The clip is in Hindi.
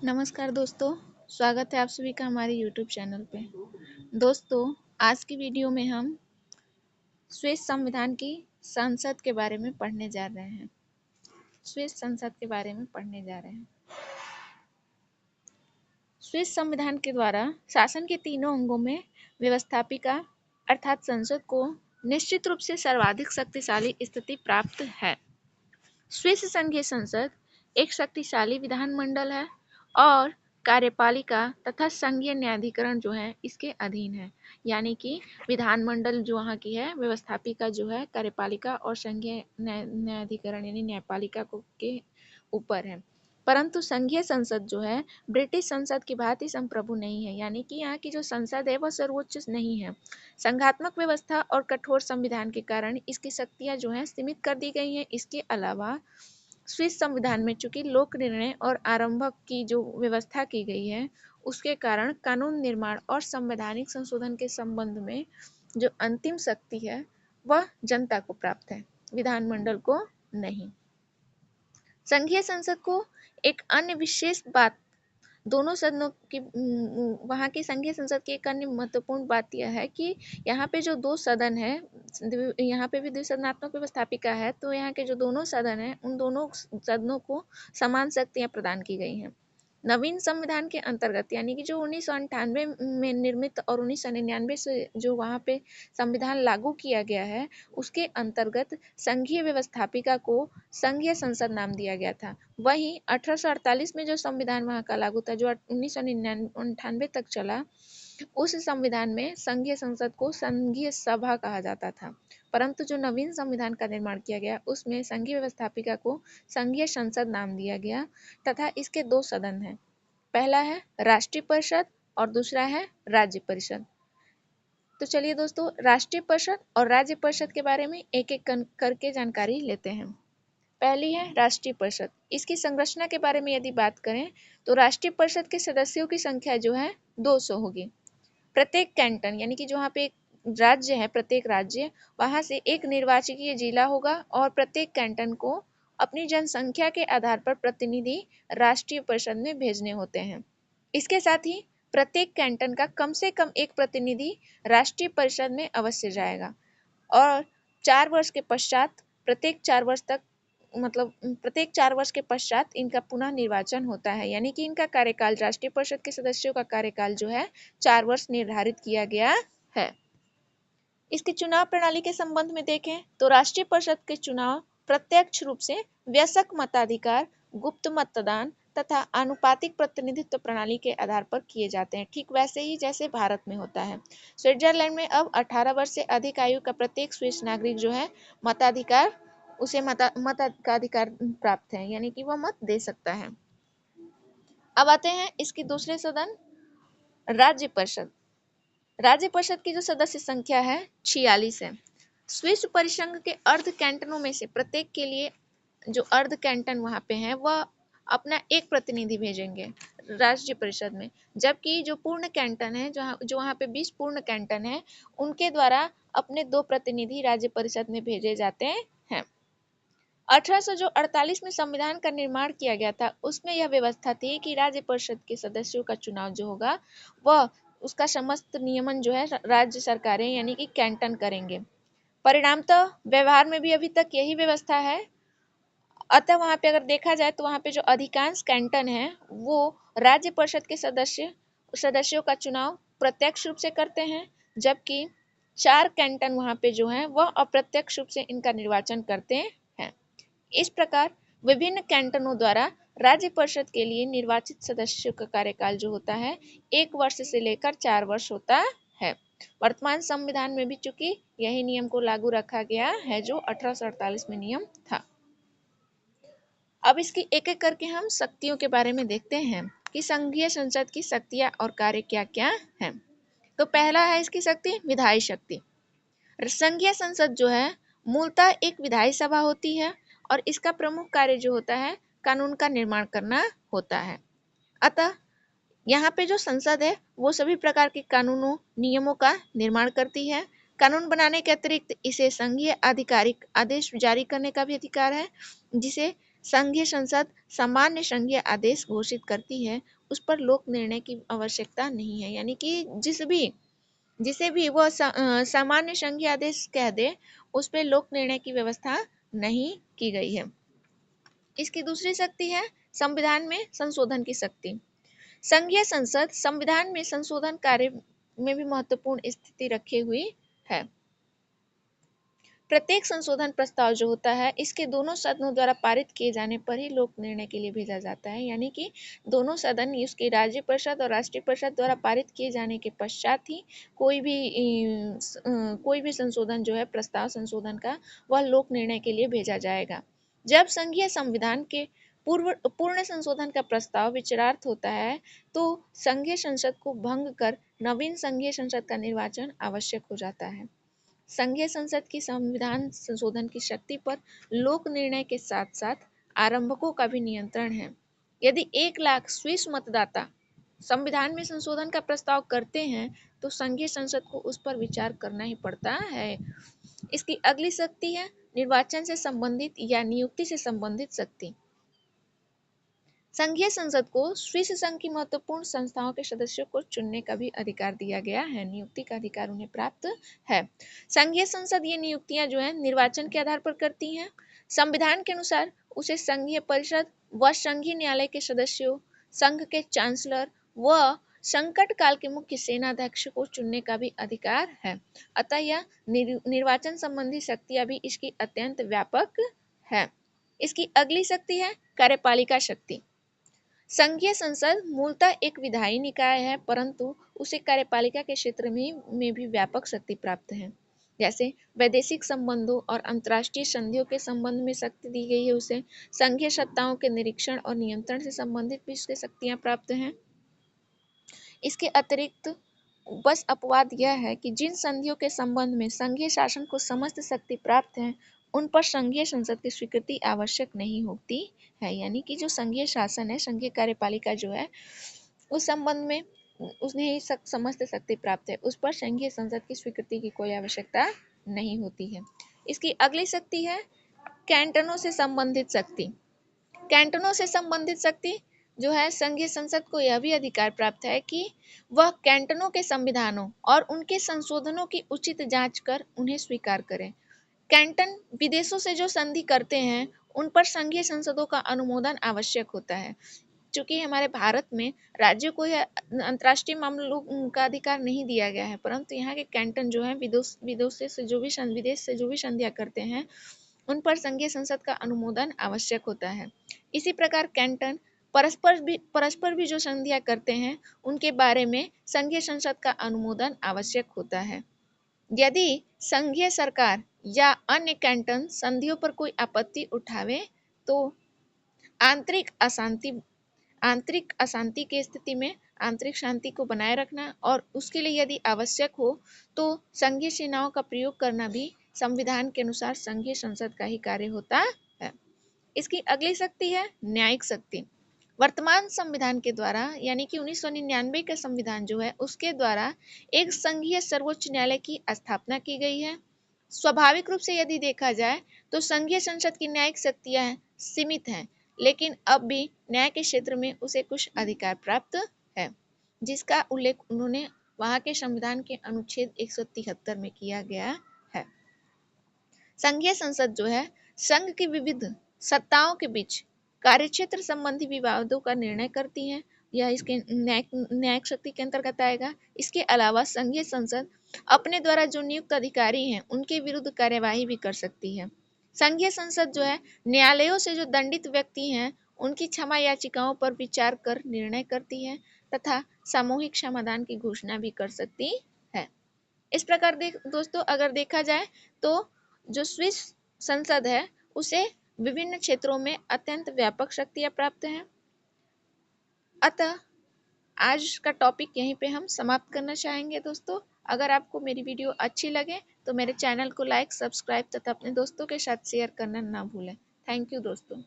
नमस्कार दोस्तों, स्वागत है आप सभी का हमारे यूट्यूब चैनल पे। दोस्तों, आज की वीडियो में हम स्विस संविधान की संसद के बारे में पढ़ने जा रहे हैं। स्विस संसद के बारे में पढ़ने जा रहे हैं। स्विस संविधान के द्वारा शासन के तीनों अंगों में व्यवस्थापिका अर्थात संसद को निश्चित रूप से सर्वाधिक शक्तिशाली स्थिति प्राप्त है। स्विस संघीय संसद एक शक्तिशाली विधानमंडल है और कार्यपालिका तथा संघीय न्यायाधिकरण जो है इसके अधीन है। यानी कि विधानमंडल जो वहाँ की है, व्यवस्थापिका जो है कार्यपालिका और संघीय न्यायाधिकरण यानी न्यायपालिका को के ऊपर है। परंतु संघीय संसद जो है ब्रिटिश संसद की भांति संप्रभु नहीं है। यानी कि यहाँ की जो संसद है वह सर्वोच्च नहीं है। संघात्मक व्यवस्था और कठोर संविधान के कारण इसकी शक्तियां जो है सीमित कर दी गई हैं। इसके अलावा स्विस संविधान में चूंकि लोक निर्णय और आरंभक की जो व्यवस्था की गई है उसके कारण कानून निर्माण और संवैधानिक संशोधन के संबंध में जो अंतिम शक्ति है वह जनता को प्राप्त है, विधानमंडल को नहीं। संघीय संसद को एक अन्य विशेष बात दोनों सदनों की वहाँ की संघीय संसद की एक अन्य महत्वपूर्ण बात यह है कि यहाँ पे जो दो सदन है, यहाँ पे भी द्विसदनात्मक व्यवस्थापिका है, तो यहाँ के जो दोनों सदन है उन दोनों सदनों को समान शक्तियाँ प्रदान की गई हैं। नवीन संविधान के अंतर्गत यानी कि जो 1998 में निर्मित और 1999 से जो वहाँ पे संविधान लागू किया गया है उसके अंतर्गत संघीय व्यवस्थापिका को संघीय संसद नाम दिया गया था। वहीं 1848 में जो संविधान वहाँ का लागू था जो 1998 तक चला, उस संविधान में संघीय संसद को संघीय सभा कहा जाता था। परंतु जो नवीन संविधान का निर्माण किया गया उसमें संघीय व्यवस्थापिका को संघीय संसद नाम दिया गया तथा इसके दो सदन हैं। पहला है राष्ट्रीय परिषद और दूसरा है राज्य परिषद। तो चलिए दोस्तों, राष्ट्रीय परिषद और राज्य परिषद के बारे में एक एक करके जानकारी लेते हैं। पहली है राष्ट्रीय परिषद। इसकी संरचना के बारे में यदि बात करें तो राष्ट्रीय परिषद के सदस्यों की संख्या जो है 200 होगी। प्रत्येक कैंटन यानी कि जो वहाँ पे राज्य है, प्रत्येक राज्य वहां से एक निर्वाचकीय जिला होगा और प्रत्येक कैंटन को अपनी जनसंख्या के आधार पर प्रतिनिधि राष्ट्रीय परिषद में भेजने होते हैं। इसके साथ ही प्रत्येक कैंटन का कम से कम एक प्रतिनिधि राष्ट्रीय परिषद में अवश्य जाएगा और 4 वर्ष के पश्चात प्रत्येक 4 वर्ष के पश्चात इनका पुनः निर्वाचन होता है। यानी कि इनका कार्यकाल, राष्ट्रीय परिषद के सदस्यों का कार्यकाल जो है 4 वर्ष निर्धारित किया गया है। इसकी चुनाव प्रणाली के संबंध में देखें तो राष्ट्रीय परिषद के चुनाव प्रत्यक्ष रूप से वयस्क मताधिकार, गुप्त मतदान तथा आनुपातिक प्रतिनिधित्व प्रणाली के आधार पर किए जाते हैं, ठीक वैसे ही जैसे भारत में होता है। स्विट्जरलैंड में अब 18 वर्ष से अधिक आयु का प्रत्येक स्विस नागरिक जो है मताधिकार उसे मताधिकार प्राप्त है, यानी कि वह मत दे सकता है। अब आते हैं इसकी दूसरे सदन राज्य परिषद। राज्य परिषद की जो सदस्य संख्या है 46 है। स्विस परिसंघ के अर्ध कैंटनों में से प्रत्येक के लिए जो अर्ध कैंटन वहाँ पे हैं वह अपना एक प्रतिनिधि भेजेंगे राज्य परिषद में, जबकि जो पूर्ण कैंटन है जो वहाँ पे 20 पूर्ण कैंटन है उनके द्वारा अपने 2 प्रतिनिधि राज्य परिषद में भेजे जाते हैं। 1848 में संविधान का निर्माण किया गया था, उसमें यह व्यवस्था थी कि राज्य परिषद के सदस्यों का चुनाव जो होगा वह उसका समस्त नियमन जो है राज्य सरकारें यानी कि कैंटन करेंगे। परिणामतः व्यवहार में भी अभी तक यही व्यवस्था है। अतः वहाँ पे अगर देखा जाए तो वहाँ पे जो अधिकांश कैंटन है वो राज्य परिषद के सदस्यों का चुनाव प्रत्यक्ष रूप से करते हैं, जबकि 4 कैंटन वहाँ पे जो है वह अप्रत्यक्ष रूप से इनका निर्वाचन करते हैं। इस प्रकार विभिन्न कैंटनों द्वारा राज्य परिषद के लिए निर्वाचित सदस्यों का कार्यकाल जो होता है 1 वर्ष से लेकर 4 वर्ष होता है। वर्तमान संविधान में भी चूंकि यही नियम को लागू रखा गया है जो 1848 में नियम था। अब इसकी एक एक करके हम शक्तियों के बारे में देखते हैं कि संघीय संसद की शक्तियां और कार्य क्या क्या हैं। तो पहला है इसकी शक्ति विधायी शक्ति। संघीय संसद जो है मूलतः एक विधायी सभा होती है और इसका प्रमुख कार्य जो होता है कानून का निर्माण करना होता है। अतः यहाँ पे जो संसद है वो सभी प्रकार के कानूनों नियमों का निर्माण करती है। कानून बनाने के अतिरिक्त इसे संघीय आधिकारिक आदेश जारी करने का भी अधिकार है, जिसे संघीय संसद सामान्य संघीय आदेश घोषित करती है, उस पर लोक निर्णय की आवश्यकता नहीं है। यानी कि जिसे भी वह सामान्य संघीय आदेश कह दे, उस पर लोक निर्णय की व्यवस्था नहीं की गई है। इसकी दूसरी शक्ति है संविधान में संशोधन की शक्ति। संघीय संसद संविधान में संशोधन कार्य में भी महत्वपूर्ण स्थिति रखे हुई है। प्रत्येक संशोधन प्रस्ताव जो होता है, इसके दोनों सदनों द्वारा पारित किए जाने पर ही लोक निर्णय के लिए भेजा जाता है। यानी कि दोनों सदन, उसकी राज्य परिषद और राष्ट्रीय परिषद द्वारा पारित किए जाने के पश्चात ही कोई भी संशोधन जो है, प्रस्ताव संशोधन का, वह लोक निर्णय के लिए भेजा जाएगा। जब संघीय संविधान के पूर्ण संशोधन का प्रस्ताव विचारार्थ होता है, तो संघीय संसद को भंग कर नवीन संघीय संसद का निर्वाचन आवश्यक हो जाता है। संघीय संसद की संविधान संशोधन की शक्ति पर लोक निर्णय के साथ साथ आरंभकों का भी नियंत्रण है। यदि 1 लाख स्विस मतदाता संविधान में संशोधन का प्रस्ताव करते हैं, तो संघीय संसद को उस पर विचार करना ही पड़ता है। इसकी अगली शक्ति है निर्वाचन से संबंधित या नियुक्ति से संबंधित शक्ति। संघीय संसद को स्विस संघ की महत्वपूर्ण संस्थाओं के सदस्यों को चुनने का भी अधिकार दिया गया है। नियुक्ति का अधिकार उन्हें प्राप्त है। संघीय संसद ये नियुक्तियां जो है निर्वाचन के आधार पर करती हैं। संविधान के अनुसार उसे संघीय परिषद व संघीय न्यायालय के सदस्यों, संघ के चांसलर व संकट काल के मुख्य सेनाध्यक्ष को चुनने का भी अधिकार है। अतः यह निर्वाचन संबंधी शक्तियां भी इसकी अत्यंत व्यापक है। इसकी अगली शक्ति है कार्यपालिका शक्ति। संघीय संसद मूलतः एक विधायी निकाय है, परंतु उसे कार्यपालिका के क्षेत्र में भी व्यापक शक्ति प्राप्त है। जैसे वैदेशिक संबंधों और अंतर्राष्ट्रीय संधियों के संबंध में शक्ति दी गई है उसे। संघीय सत्ताओं के निरीक्षण और नियंत्रण से संबंधित भी उसके शक्तियां प्राप्त हैं। इसके अतिरिक्त बस अपवाद यह है कि जिन संधियों के संबंध में संघीय शासन को समस्त शक्ति प्राप्त है, उन पर संघीय संसद की स्वीकृति आवश्यक नहीं होती है। यानी कि जो संघीय शासन है, संघीय कार्यपालिका जो है, उस संबंध में उसने ही समस्त शक्ति प्राप्त है, उस पर संघीय संसद की स्वीकृति की कोई आवश्यकता नहीं होती है। इसकी अगली शक्ति है कैंटनों से संबंधित शक्ति। कैंटनों से संबंधित शक्ति जो है, संघीय संसद को यह भी अधिकार प्राप्त है कि वह कैंटनों के संविधानों और उनके संशोधनों की उचित जांच कर उन्हें स्वीकार करे। कैंटन विदेशों से जो संधि करते हैं, उन पर संघीय संसदों का अनुमोदन आवश्यक होता है। चूंकि हमारे भारत में राज्यों को यह अंतर्राष्ट्रीय मामलों का अधिकार नहीं दिया गया है, परंतु यहाँ के कैंटन जो है विदेश से जो भी संधियां करते हैं, उन पर संघीय संसद का अनुमोदन आवश्यक होता है। इसी प्रकार कैंटन परस्पर भी जो संधियां करते हैं, उनके बारे में संघीय संसद का अनुमोदन आवश्यक होता है। यदि संघीय सरकार या अन्य कैंटन संधियों पर कोई आपत्ति उठावे, तो आंतरिक अशांति की स्थिति में आंतरिक शांति को बनाए रखना और उसके लिए यदि आवश्यक हो तो संघीय सेनाओं का प्रयोग करना भी संविधान के अनुसार संघीय संसद का ही कार्य होता है। इसकी अगली शक्ति है न्यायिक शक्ति। वर्तमान संविधान के द्वारा, यानी कि 1999 का संविधान जो है, उसके द्वारा एक संघीय सर्वोच्च न्यायालय की स्थापना की गई है। स्वाभाविक रूप से यदि देखा जाए तो संघीय संसद की न्यायिक शक्तियां सीमित हैं, लेकिन अब भी न्याय के क्षेत्र में उसे कुछ अधिकार प्राप्त है, जिसका उल्लेख उन्होंने वहां के संविधान के अनुच्छेद 173 में किया गया है। संघीय संसद जो है, संघ की विविध सत्ताओं के बीच कार्यक्षेत्र संबंधी विवादों का निर्णय करती है। यह इसके न्यायिक शक्ति के अंतर्गत आएगा। इसके अलावा संघीय संसद अपने द्वारा जो नियुक्त अधिकारी हैं, उनके विरुद्ध कार्यवाही भी कर सकती है। संघीय संसद जो है, न्यायालयों से जो दंडित व्यक्ति हैं, उनकी क्षमा याचिकाओं पर विचार कर निर्णय करती है तथा सामूहिक क्षमादान की घोषणा भी कर सकती है। इस प्रकार दोस्तों, अगर देखा जाए तो जो स्विस संसद है, उसे विभिन्न क्षेत्रों में अत्यंत व्यापक शक्तियां प्राप्त हैं। अतः आज का टॉपिक यहीं पे हम समाप्त करना चाहेंगे दोस्तों। अगर आपको मेरी वीडियो अच्छी लगे तो मेरे चैनल को लाइक, सब्सक्राइब तथा अपने दोस्तों के साथ शेयर करना ना भूलें। थैंक यू दोस्तों।